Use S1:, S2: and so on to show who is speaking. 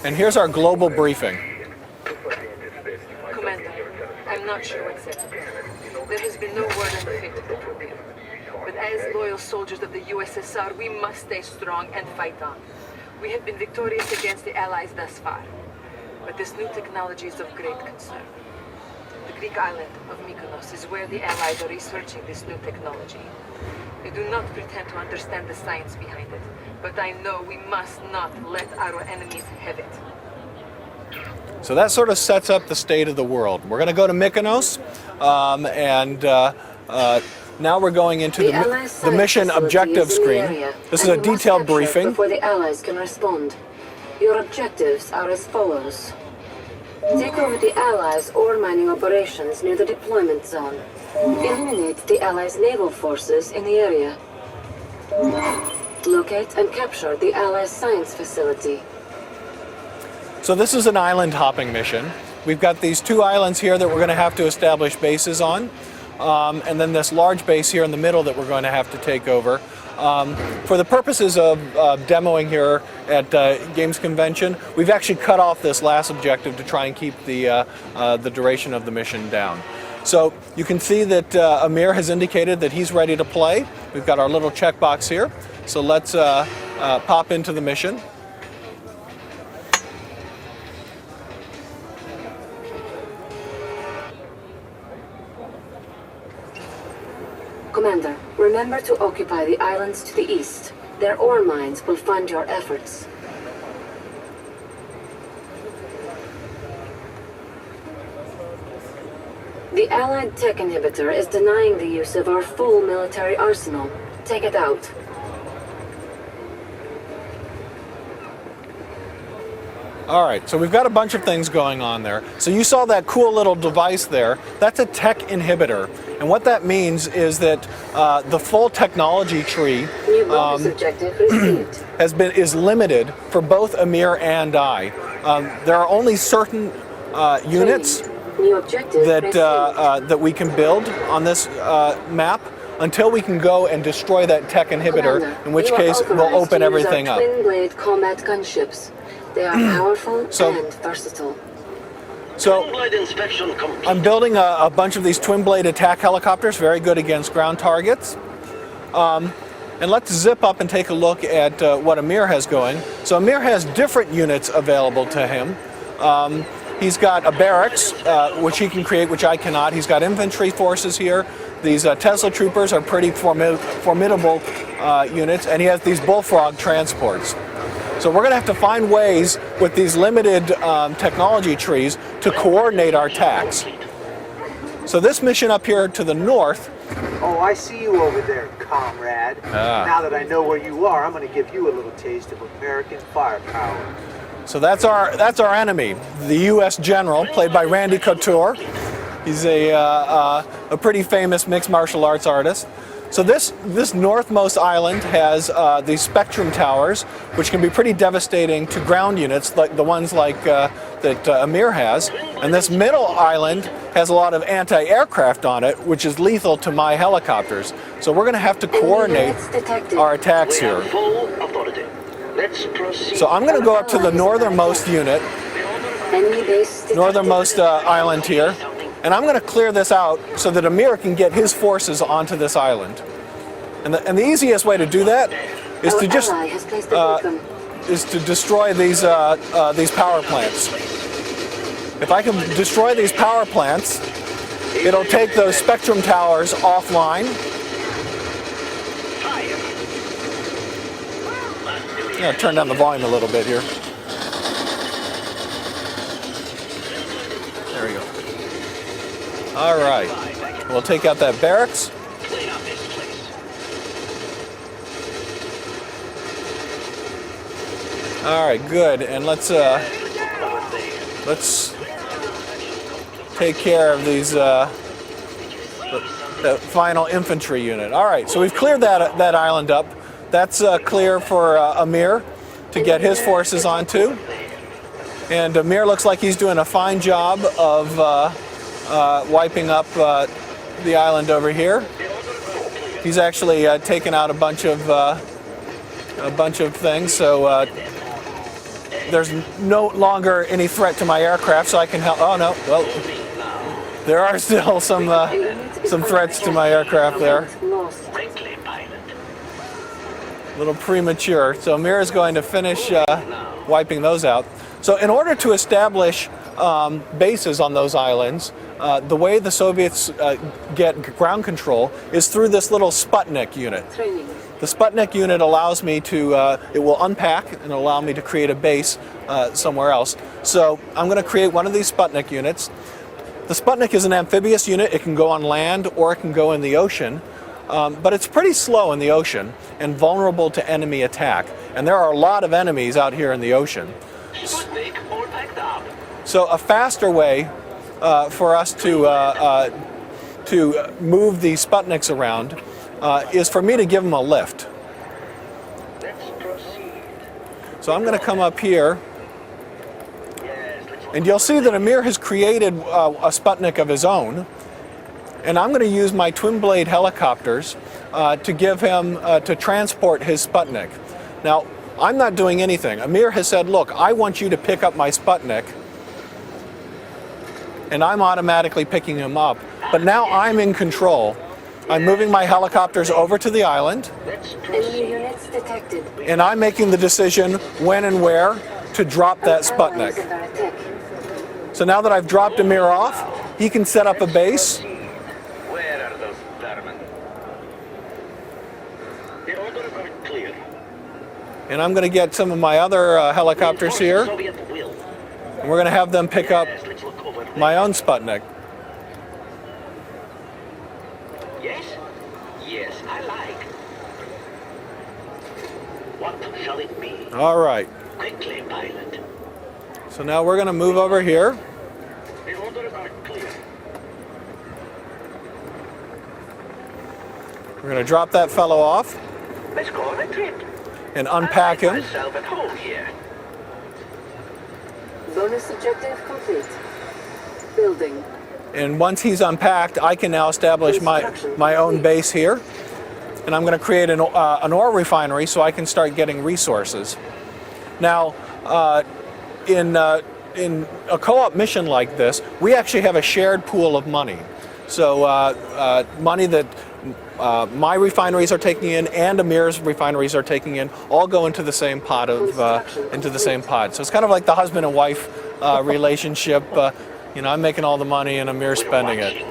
S1: And here's our global briefing.
S2: Commander, I'm not sure what's happened. There has been no word on the fate of the troop here. But as loyal soldiers of the USSR, we must stay strong and fight on. We have been victorious against the Allies thus far. But this new technology is of great concern. The Greek island of Mykonos is where the Allies are researching this new technology. I do not pretend to understand the science behind it, but I know we must not let our enemies have it.
S1: So that sort of sets up the state of the world. We're going to go to Mykonos, now we're going into the mission objective screen. This is a detailed briefing.
S2: Before the Allies can respond. Your objectives are as follows. Take over the Allies' ore mining operations near the deployment zone. Eliminate the Allies' naval forces in the area. Locate and capture the Allies' science facility.
S1: So this is an island hopping mission. We've got these 2 islands here that we're going to have to establish bases on. And then this large base here in the middle that we're going to have to take over. For the purposes of demoing here at Games Convention, we've actually cut off this last objective to try and keep the duration of the mission down. So you can see that Amer has indicated that he's ready to play. We've got our little checkbox here. So let's pop into the mission.
S2: Commander, remember to occupy the islands to the east. Their ore mines will fund your efforts. The Allied tech inhibitor is denying the use of our full military arsenal. Take it out.
S1: All right, so we've got a bunch of things going on there. So you saw that cool little device there. That's a tech inhibitor. And what that means is that the full technology tree is limited for both Amer and I. There are only certain units that we can build on this map until we can go and destroy that tech inhibitor, in which case we'll open everything up.
S2: Twin-blade combat gunships. They are powerful and versatile.
S1: So I'm building a bunch of these twin-blade attack helicopters, very good against ground targets. And let's zip up and take a look at what Amer has going. So Amer has different units available to him. He's got a barracks, which he can create, which I cannot. He's got infantry forces here. These Tesla troopers are pretty formidable units, and he has these bullfrog transports. So we're going to have to find ways with these limited technology trees to coordinate our attacks. So this mission up here to the north.
S3: Oh, I see you over there, comrade. Now that I know where you are, I'm going to give you a little taste of American firepower.
S1: So that's our enemy, the U.S. General, played by Randy Couture. He's a pretty famous mixed martial arts artist. So this northmost island has these spectrum towers, which can be pretty devastating to ground units, like the ones like that Amer has. And this middle island has a lot of anti-aircraft on it, which is lethal to my helicopters. So we're going to have to coordinate our attacks here. So I'm going to go up to the northernmost unit, northernmost island here. And I'm going to clear this out so that Amer can get his forces onto this island. And the easiest way to do that is to just destroy these power plants. If I can destroy these power plants, it'll take those spectrum towers offline. I'm going to turn down the volume a little bit here. There we go. All right, we'll take out that barracks. All right, good, and let's take care of these the final infantry unit. All right, so we've cleared that island up. That's clear for Amer to get his forces onto, and Amer looks like he's doing a fine job of wiping up the island over here. He's actually taken out a bunch of things. So there's no longer any threat to my aircraft, so I can help. Oh no, well, there are still some threats to my aircraft there. A little premature. So Amer is going to finish wiping those out. So in order to establish bases on those islands, the way the Soviets get ground control is through this little Sputnik unit. The Sputnik unit allows me to, it will unpack and allow me to create a base somewhere else. So I'm going to create one of these Sputnik units. The Sputnik is an amphibious unit. It can go on land or it can go in the ocean. But it's pretty slow in the ocean and vulnerable to enemy attack. And there are a lot of enemies out here in the ocean. So a faster way for us to move the Sputniks around is for me to give them a lift. So I'm going to come up here, and you'll see that Amer has created a Sputnik of his own, and I'm going to use my twin blade helicopters to give him to transport his Sputnik. Now, I'm not doing anything. Amer has said, look, I want you to pick up my Sputnik, and I'm automatically picking him up. But now I'm in control. I'm moving my helicopters over to the island,
S2: Enemy units detected.
S1: and I'm making the decision when and where to drop that Sputnik. So now that I've dropped Amer off, he can set up a base.
S4: Where are those vermin? The order are clear.
S1: And I'm going to get some of my other helicopters here,
S4: Soviet will.
S1: and we're going to have them pick up
S4: Yes, let's look over there.
S1: my own Sputnik.
S4: Yes? Yes, I like. What shall it be?
S1: All right.
S4: Quickly, pilot.
S1: So now we're going to move over here.
S4: The orders are clear.
S1: We're going to drop that fellow off
S4: Let's go on a trip.
S1: and unpack him.
S4: Myself at home here.
S2: Bonus objective complete. Building.
S1: And once he's unpacked, I can now establish my own base here. And I'm going to create an ore refinery so I can start getting resources. Now, in a co-op mission like this, we actually have a shared pool of money. So money that my refineries are taking in and Amer's refineries are taking in all go into the same pot So it's kind of like the husband and wife relationship. I'm making all the money and Amer's spending it.